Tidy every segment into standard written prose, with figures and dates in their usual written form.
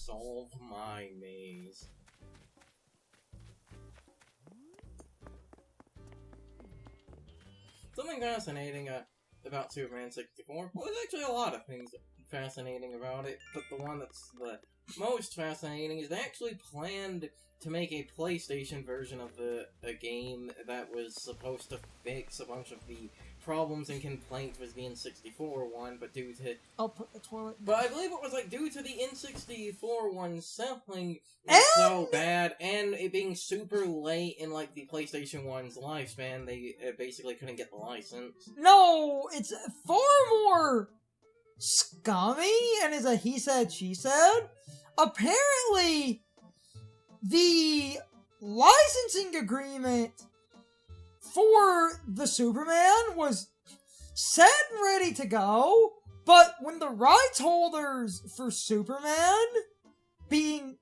solve my maze. Something fascinating about Superman 64, well, there's actually a lot of things fascinating about it, but the one that's the most fascinating is they actually planned to make a PlayStation version of a game that was supposed to fix a bunch of the problems and complaints with the N64 one, but due to... I'll put the toilet... But I believe it was, like, due to the N64 one selling And... so bad, and it being super late in, like, the PlayStation 1's lifespan, they basically couldn't get the license. No! It's far more scummy, and is a he said, she said. Apparently, the licensing agreement for the Superman was set and ready to go, but when the rights holders for Superman, being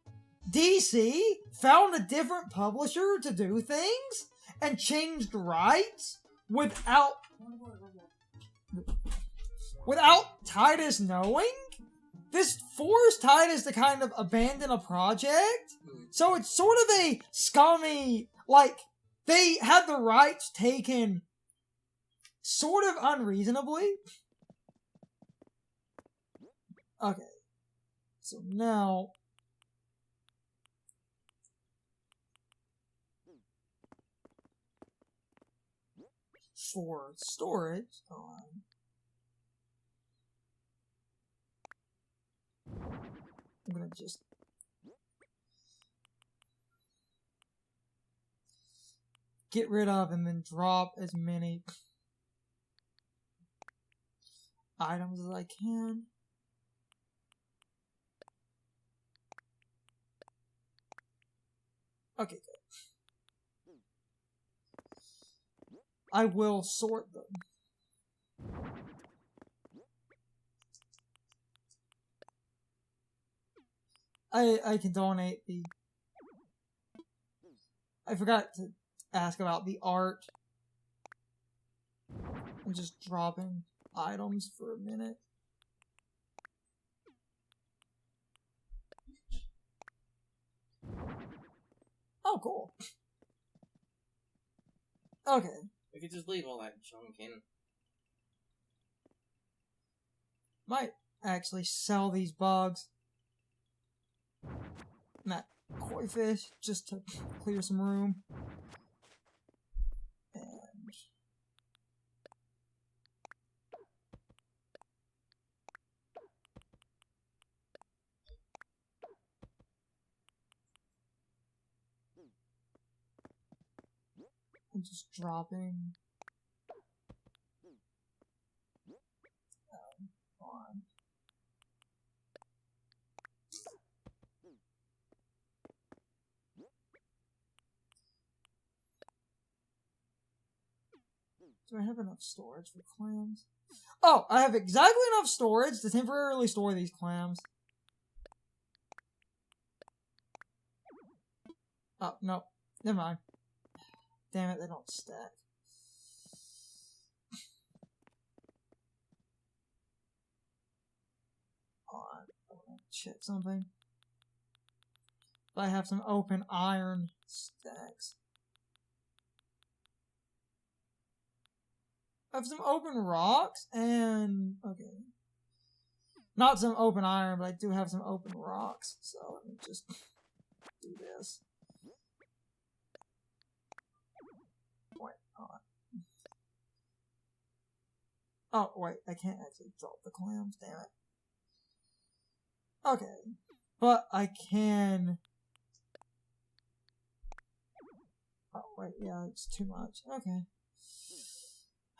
DC, found a different publisher to do things and changed rights without Titus knowing, this forced Titus to kind of abandon a project. So it's sort of a scummy, like, they had the rights taken sort of unreasonably. Okay. So now... for storage, I'm gonna just... get rid of and then drop as many items as I can. Okay, good. I will sort them. I can donate the... I forgot to ask about the art. I'm just dropping items for a minute. Oh, cool. Okay. We could just leave all that junk in. Might actually sell these bugs. And that koi fish, just to clear some room. And... I'm just dropping... on. Do I have enough storage for clams? Oh, I have exactly enough storage to temporarily store these clams. Oh, no. Never mind. Damn it, they don't stack. I want to check something. I have some open iron stacks. I have some open rocks and... okay. Not some open iron, but I do have some open rocks. So let me just do this. Wait, hold on. Oh, wait, I can't actually drop the clams, damn it. Okay, but I can... oh, wait, yeah, it's too much. Okay.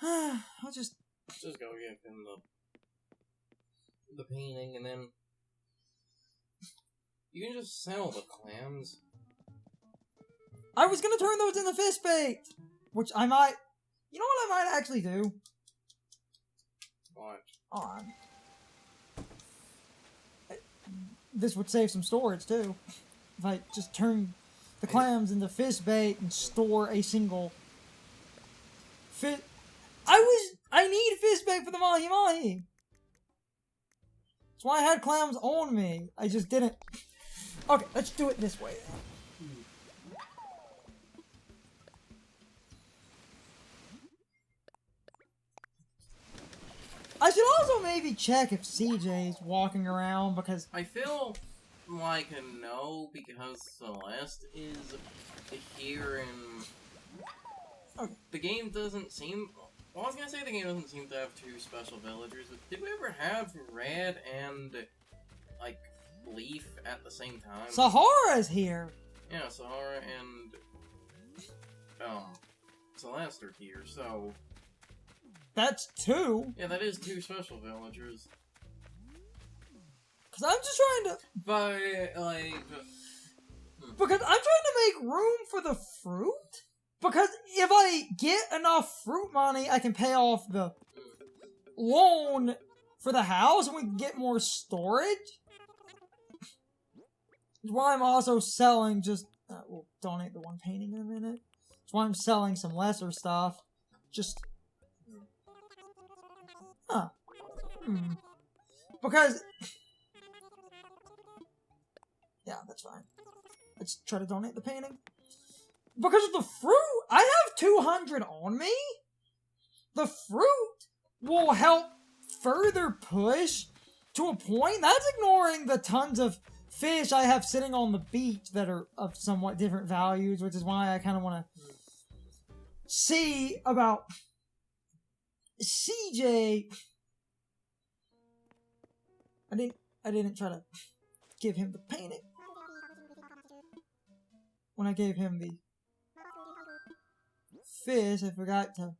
I'll just go give him the painting, and then you can just sell the clams. I was gonna turn those into fish bait! Which I might... you know what I might actually do? What? On. This would save some storage, too. If I just turn the clams into fish bait and store a single fish... I need fish bait for the mahi-mahi! That's why I had clams on me. I just didn't Okay, let's do it this way then. I should also maybe check if CJ's walking around because I feel like a no because Celeste is here and Okay. the game doesn't seem. Well, I was gonna say the game doesn't seem to have two special villagers, but did we ever have Red and like Leaf at the same time? Sahara's here. Yeah, Sahara and Celeste are here, so That's two. yeah, that is two special villagers. Cause I'm just trying to. But like, Because I'm trying to make room for the fruit. Because if I get enough fruit money, I can pay off the loan for the house, and we can get more storage. That's why I'm also selling just. We'll donate the one painting in a minute. That's why I'm selling some lesser stuff. Just. Huh. Because. Yeah, that's fine. Let's try to donate the painting. Because of the fruit, I have 200 on me. The fruit will help further push to a point. That's ignoring the tons of fish I have sitting on the beach that are of somewhat different values, which is why I kind of want to see about CJ. I didn't try to give him the painting when I gave him the fish. I forgot to.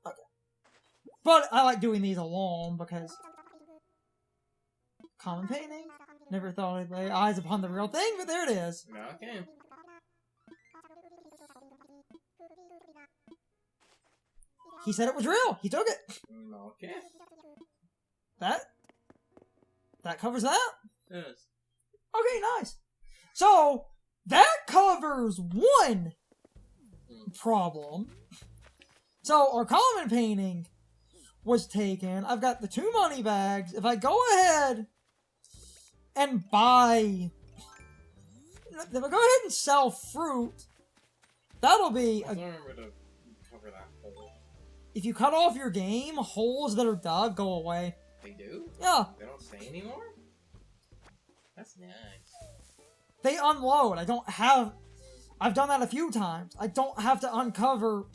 Okay, but I like doing these alone because common painting. Never thought I'd lay eyes upon the real thing, but there it is. okay. He said it was real. He took it. Okay. That covers that. Yes. Okay, nice. So that covers one problem. So our common painting was taken. I've got the 2 money bags. If I go ahead and buy, if I go ahead and sell fruit, that'll be. I don't remember to cover that hole. If you cut off your game, holes that are dug go away. They do? Yeah, They don't stay anymore? That's nice. they unload. I've done that a few times. I don't have to uncover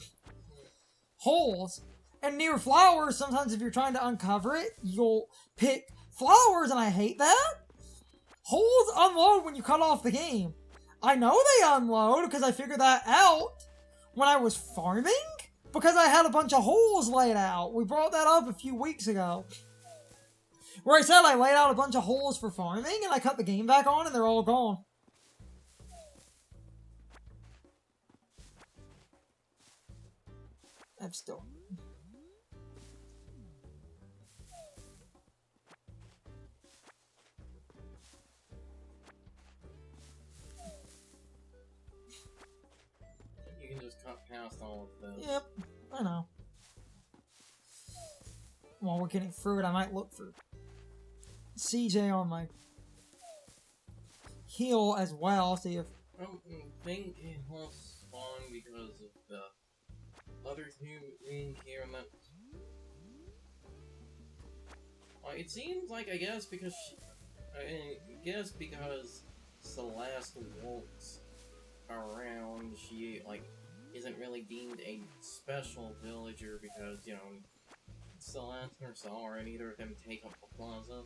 holes. And near flowers, sometimes if you're trying to uncover it, you'll pick flowers, and I hate that. Holes unload when you cut off the game. I know they unload because I figured that out when I was farming, because I had a bunch of holes laid out. We brought that up a few weeks ago, where I said I laid out a bunch of holes for farming, and I cut the game back on, and they're all gone. I'm still. You can just cut past all of this. Yep, I know. While we're getting through it, I might look for CJ on my heel as well, see if. I don't think it will spawn because of the other two being here and that. It seems like, I guess because Celeste walks around, she, like, isn't really deemed a special villager because, you know, Celeste or Sahara, and neither of them take up the plaza.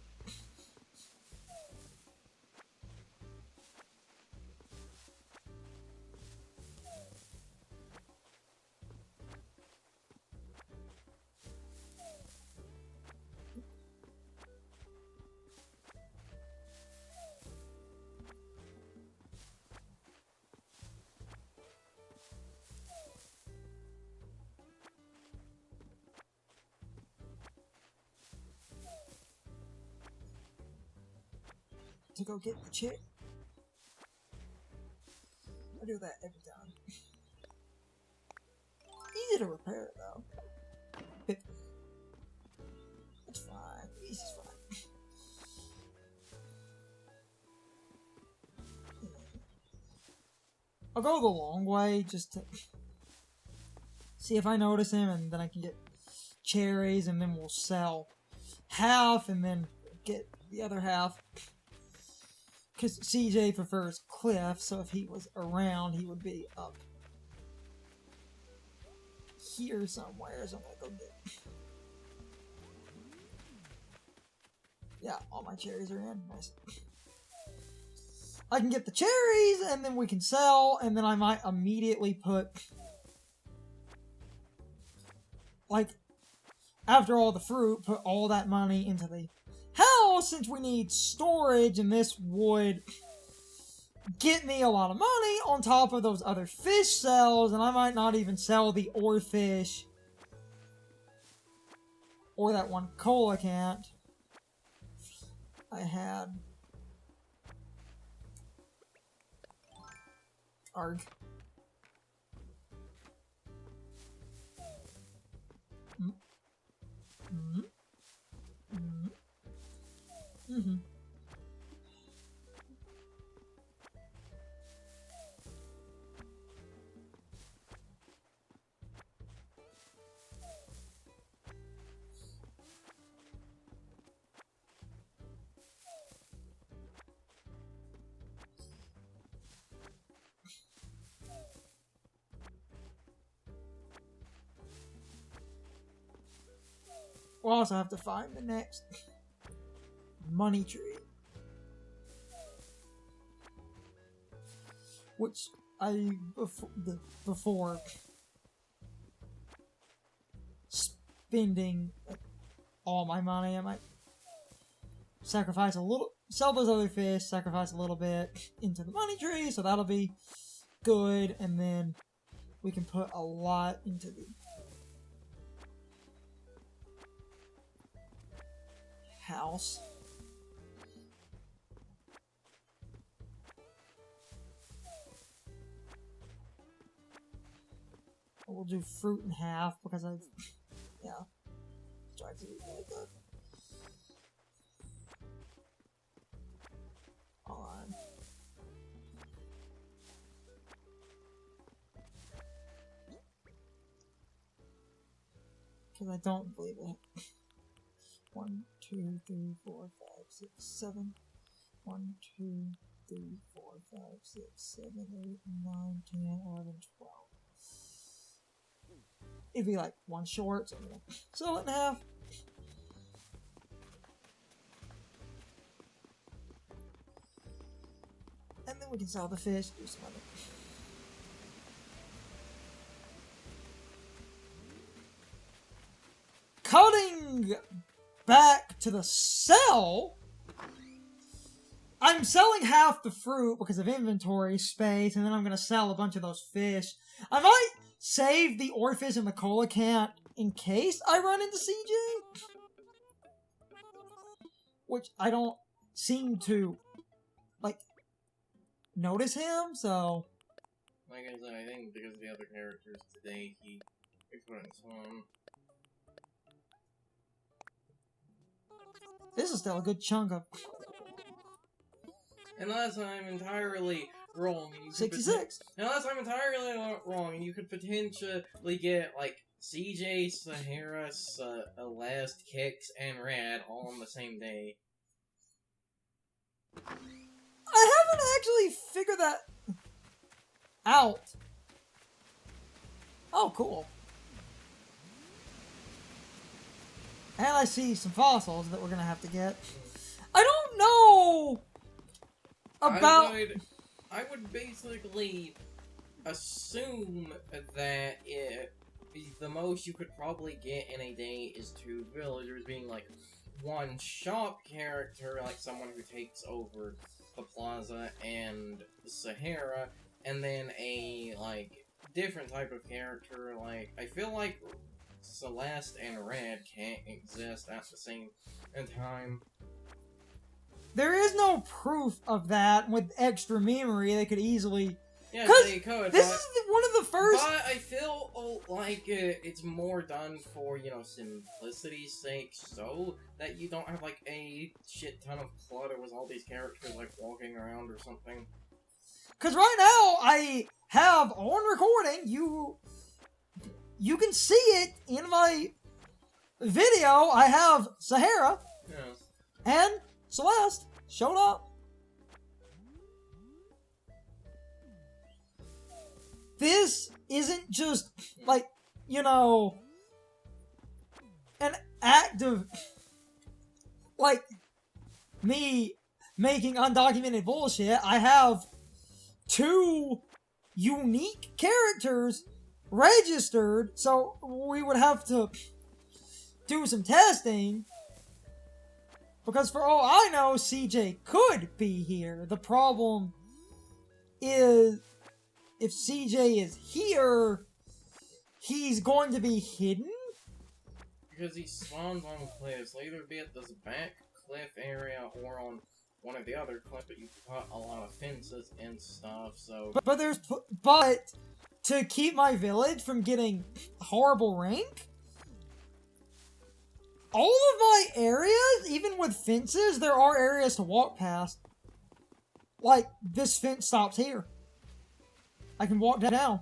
To go get the chick. I do that every time. Easy to repair it though. It's fine. Easy's fine. I'll go the long way just to see if I notice him, and then I can get cherries, and then we'll sell half, and then get the other half. Because CJ prefers Cliff, so if he was around, he would be up here somewhere, so I'm gonna go get... Yeah, all my cherries are in. Nice. I can get the cherries, and then we can sell, and then I might immediately put... Like, after all the fruit, put all that money into the house, since we need storage, and this would get me a lot of money on top of those other fish sales, and I might not even sell the ore fish or that one coelacanth I had. Arg. Mm-hmm. We'll also have to find the next money tree, which before spending all my money, I might sacrifice a little, sell those other fish, sacrifice a little bit into the money tree, so that'll be good, and then we can put a lot into the house. We'll do fruit in half because I've, yeah, tried to do really good. Hold on. Because I don't believe it. 1, 2, 3, 4, 5, 6, 7. 1, 2, 3, 4, 5, 6, 7, 8, 9, 10, 11, 12. It'd be like one short, so I'm gonna sell it in half. And then we can sell the fish, do some other. Cutting back to the sell, I'm selling half the fruit because of inventory space, and then I'm going to sell a bunch of those fish. I might save the Orpheus and the coelacanth in case I run into CJ, which I don't seem to, like, notice him, so... Like I said, I think because of the other characters today, he explains him. This is still a good chunk of... Unless I'm entirely wrong. 66! Unless I'm entirely wrong, and you could potentially get, like, CJ, Sahara, Celeste, Kix, and Rad all on the same day. I haven't actually figured that out. Oh, cool. And I see some fossils that we're gonna have to get. I don't know about... I would basically assume that the most you could probably get in a day is 2 villagers, being like one shop character, like someone who takes over the plaza and Sahara, and then a, like, different type of character, like, I feel like Celeste and Red can't exist at the same time. There is no proof of that. With extra memory, they could easily... Yeah, they could, this is one of the first... But I feel like it's more done for, you know, simplicity's sake, so that you don't have, like, a shit ton of clutter with all these characters, like, walking around or something. Because right now, I have on recording, you can see it in my video. I have Sahara Yes. and Celeste showed up. This isn't just, like, you know, an act of, like, me making undocumented bullshit. I have 2 unique characters registered, so we would have to do some testing. Because for all I know, CJ could be here. The problem is, if CJ is here, he's going to be hidden? Because he spawns on cliffs. He'll either be at this back cliff area or on one of the other cliffs, but you put a lot of fences and stuff, so... But to keep my village from getting horrible rank, all of my areas, even with fences, there are areas to walk past. Like, this fence stops here. I can walk down.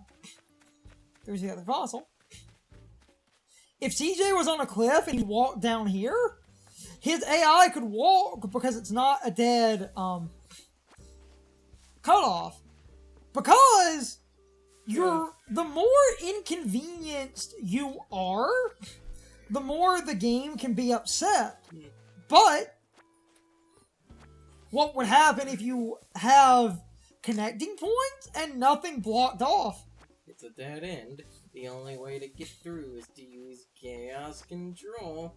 There's the other fossil. If CJ was on a cliff and he walked down here, his AI could walk because it's not a dead cutoff. Because the more inconvenienced you are, the more the game can be upset. But what would happen if you have connecting points and nothing blocked off? It's a dead end. The only way to get through is to use chaos control.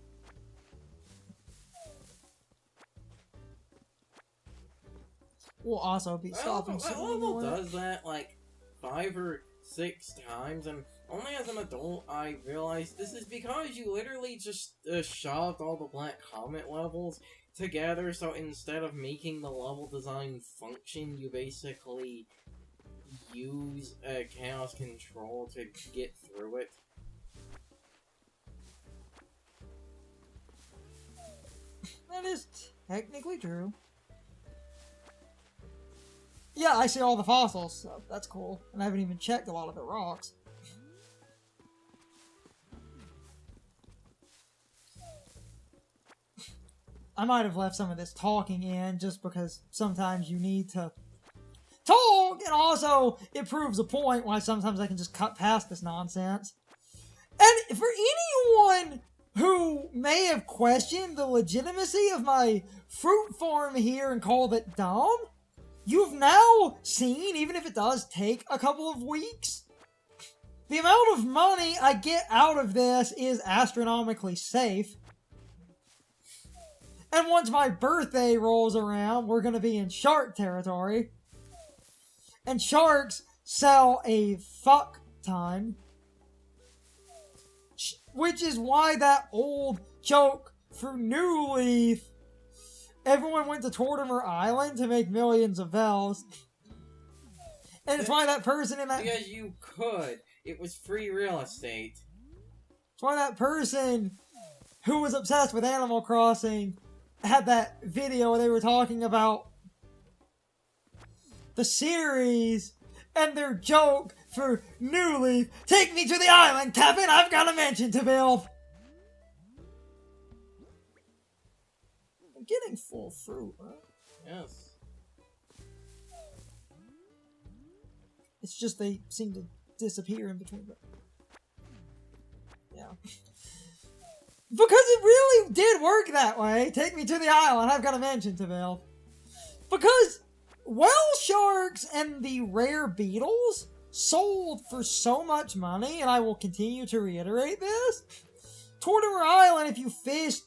Will also be stopping That soon level anyway. does that like 5 or 6 times, and only as an adult I realized this is because you literally just shoved all the Black Comet levels together, so instead of making the level design function, you basically use chaos control to get through it. That is technically true. Yeah, I see all the fossils, so that's cool. And I haven't even checked a lot of the rocks. I might have left some of this talking in just because sometimes you need to talk, and also it proves a point why sometimes I can just cut past this nonsense. And for anyone who may have questioned the legitimacy of my fruit farm here and called it dumb, you've now seen, even if it does take a couple of weeks, the amount of money I get out of this is astronomically safe. And once my birthday rolls around, we're going to be in shark territory. And sharks sell a fuck ton. Which is why that old joke for New Leaf, everyone went to Tortimer Island to make millions of bells. And it's why that person in that... Because you could. It was free real estate. It's why that person who was obsessed with Animal Crossing had that video where they were talking about the series and their joke for New Leaf. Take me to the island, Captain! I've got a mansion to build! I'm getting full fruit, right? Yes. It's just they seem to disappear in between them. Yeah. Because it really did work that way. Take me to the island, I've got a mansion to build. Because whale sharks and the rare beetles sold for so much money, and I will continue to reiterate this. Tortimer Island, if you fish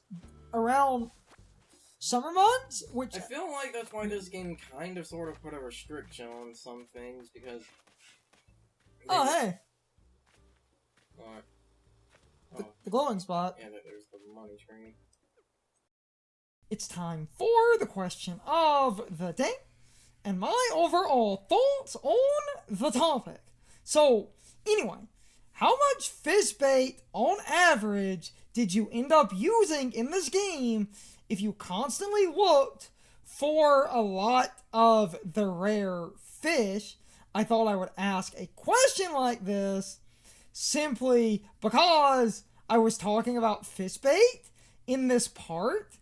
around summer months, which... I feel like that's why this game kind of sort of put a restriction on some things, because... Oh, hey. What? The glowing spot. Yeah, there's the money tree. It's time for the question of the day and my overall thoughts on the topic. So, anyway, how much fish bait on average did you end up using in this game if you constantly looked for a lot of the rare fish, I thought I would ask a question like this simply because I was talking about fish bait in this part,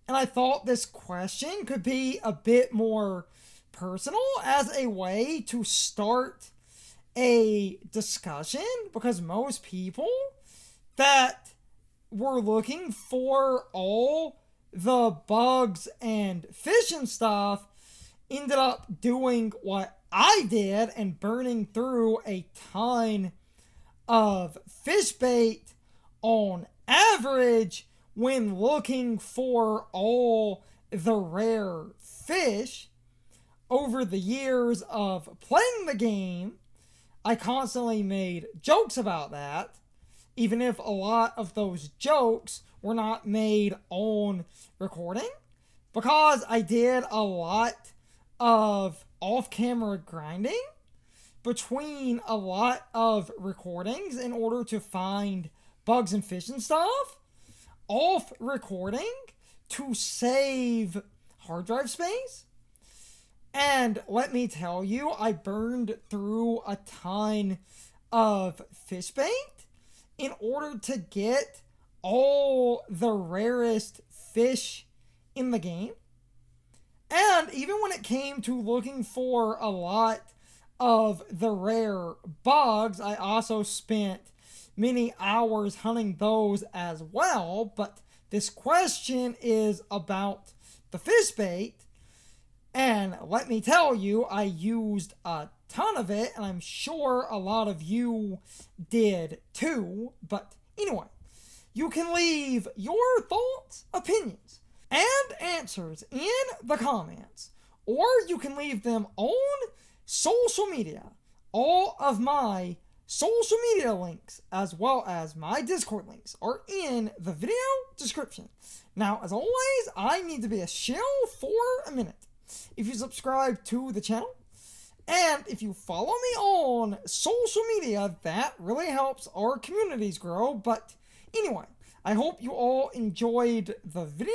and I thought this question could be a bit more personal as a way to start a discussion, because most people that were looking for all the bugs and fish and stuff ended up doing what I did and burning through a ton of fish bait on average when looking for all the rare fish. Over the years of playing the game, I constantly made jokes about that, even if a lot of those jokes were not made on recording, because I did a lot of off-camera grinding between a lot of recordings in order to find bugs and fish and stuff off recording to save hard drive space. And let me tell you, I burned through a ton of fish bait in order to get all the rarest fish in the game. And even when it came to looking for a lot of the rare bugs, I also spent many hours hunting those as well. But this question is about the fish bait, and let me tell you, I used a ton of it, and I'm sure a lot of you did too. But anyway, you can leave your thoughts, opinions, and answers in the comments, or you can leave them on social media. All of my social media links, as well as my Discord links, are in the video description. Now, as always, I need to be a shill for a minute. If you subscribe to the channel, and if you follow me on social media, that really helps our communities grow. But anyway, I hope you all enjoyed the video,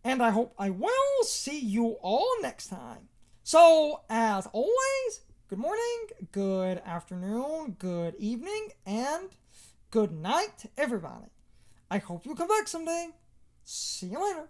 and I hope I will see you all next time. So, as always, good morning, good afternoon, good evening, and good night, everybody. I hope you come back someday. See you later.